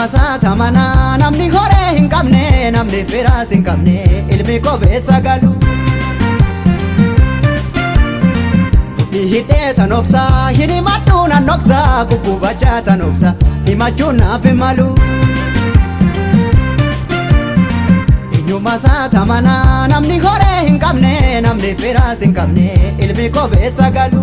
Masata mana namni hore hin qabne namni firas hin qabne ilmi kobeessa galu hidhee tanobsa hini maduna noksa kukubacha tanobsa himachuna fimalu Masata mana namni hore hin qabne namni firas hin qabne ilmi kobeessa galu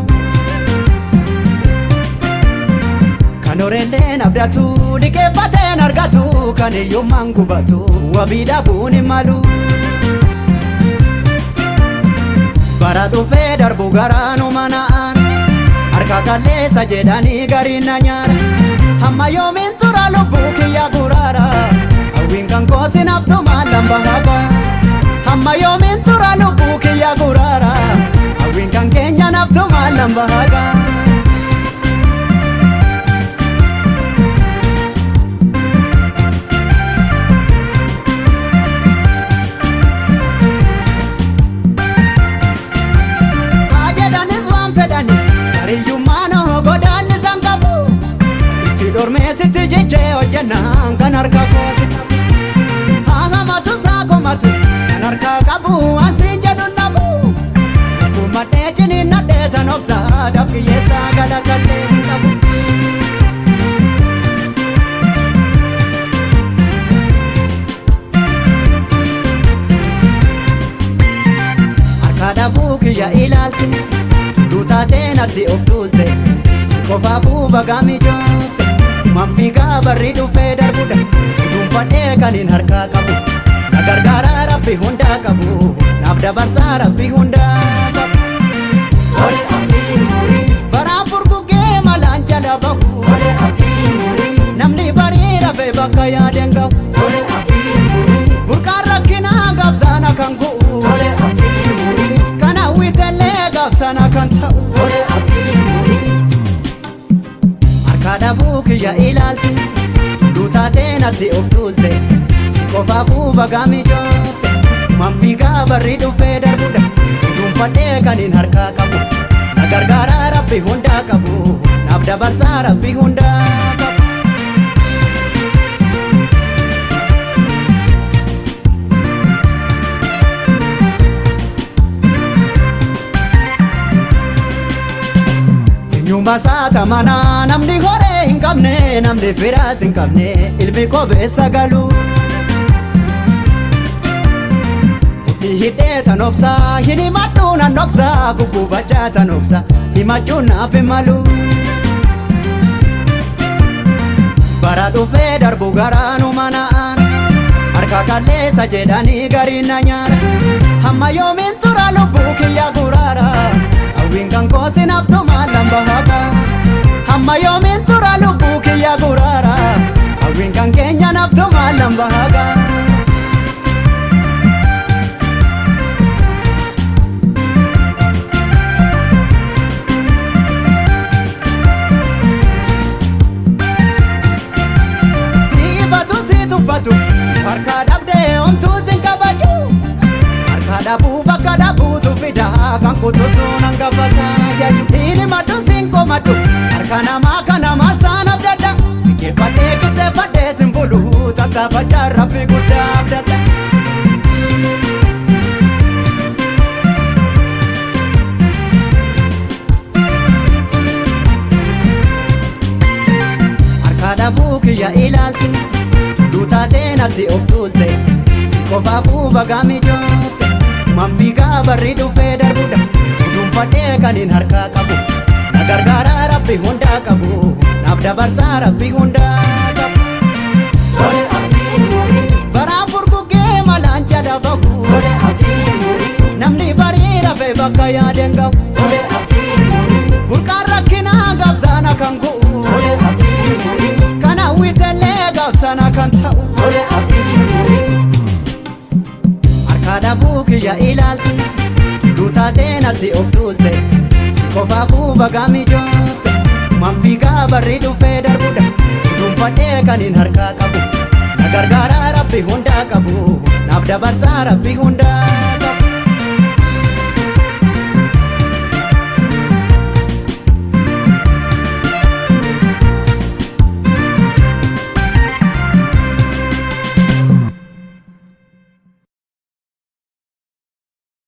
Kanorelleen abdatu liqeeffateen argatu kan hiyyummaan gubatu wabii dhabuun hin malu Bara dhufee darbu garaanu mana'aan harka qalleessa jedhanii gariin na nyaara Hamma yoomiin tura lubbuu kiyya guraara Hawwiin kan koosin haftu maalan bahaga Hamma yoomiin tura lubbuu kiyya guraara Hawwiin kan keenyan haftu maalan bahaga Dormesitti jechee hojjennaan kan harka koosi Haamatu saakomatu kan harka qabu ansiin jedhun dhabu Sukkumadhee ciniin nadhee tan obsaa dabkiyyeessaa galatallee hin qabu Harka dhabuu kiyya ilaalti tulluu taatee natti of tuulte Si qofaafuu bagaami joofte Mamfiigaa barri dhufee darbudha Dhuunfadhee kan hin harkaa qabu Na gargaaraa rabbi hundaa qabu Naaf dabarsaa rabbi hundaa qabu Ole abdii murii Baraan furguggee malaan jala bahu Ole abdii murii Namni barii rafee bakka yaadeen gahu Ole abdii murii Burqaan rakkinaa gaabsana kan gu'u Ole abdii murii Kan hawwitellee gaabsana kan ta'u Ole abdii murii Kadhabuu kiyya ilaalti tulluu taatee natti of tuulte Si qofaafuu bagaami joofte Mamfiigaa barri dhufee darbudha Dhuunfadhee kan hin harkaa qabu Na gargaaraa rabbi hundaa qabu Naaf dabarsaa rabbi hundaa qabu Masata mana namni hore hin qabne namni firas hin qabne ilmi kobeessa galu hidhee tanobsa hini maduna noksa kukubacha tanobsa himachuun naaf hin malu Bara dhufee darbu garaanu mana'aan harka qalleessa jedhanii gariin na nyaara Hamma yoomiin tura lubbuu kiyya guraara Hawwiin kan koosin haftu maalan bahaga Hamma yoomiin tura lubbuu kiyya guraara Hawwiin kan keenyan haftu maalan bahaga Siifatu si tuffatu harka dhabdee omtuu sin kabaju Harka dhabuu bakka dhabuutu fida kan kutusuun hangafasaa jaju Hini maddu sin komaddu harka namaa kana maalsaan abdadda Kikeeffadhee kitteeffadhee sin bulu tattaafachaa rabbi guddaa abdadda Harka dhabuu kiyya ilaalti tulluu taatee natti of tuulte Si qofaafuu bagaami joofte Mamfiigaa barri dhufee darbudha Dhuunfadhee kan hin harkaa qabu Na gargaaraa rabbi hundaa qabu Naaf dabarsaa rabbi hundaa qabu Ole abdii murii Baraan furguggee malaan jala bahu Ole abdii murii Namni barii rafee bakka yaadeen gahu Ole abdii murii Burqaan rakkinaa gaabsana kan gu'u Ole abdii murii Kan hawwitellee gaabsana kan ta'u Ole abdii murii Kadhabuu kiyya ilaalti tulluu taatee natti of tuulte Si qofaafuu bagaami joofte Mamfiigaa barri dhufee darbudha Dhuunfadhee kan hin harkaa qabu Na gargaaraa rabbi hundaa qabu Naaf dabarsaa rabbi hundaa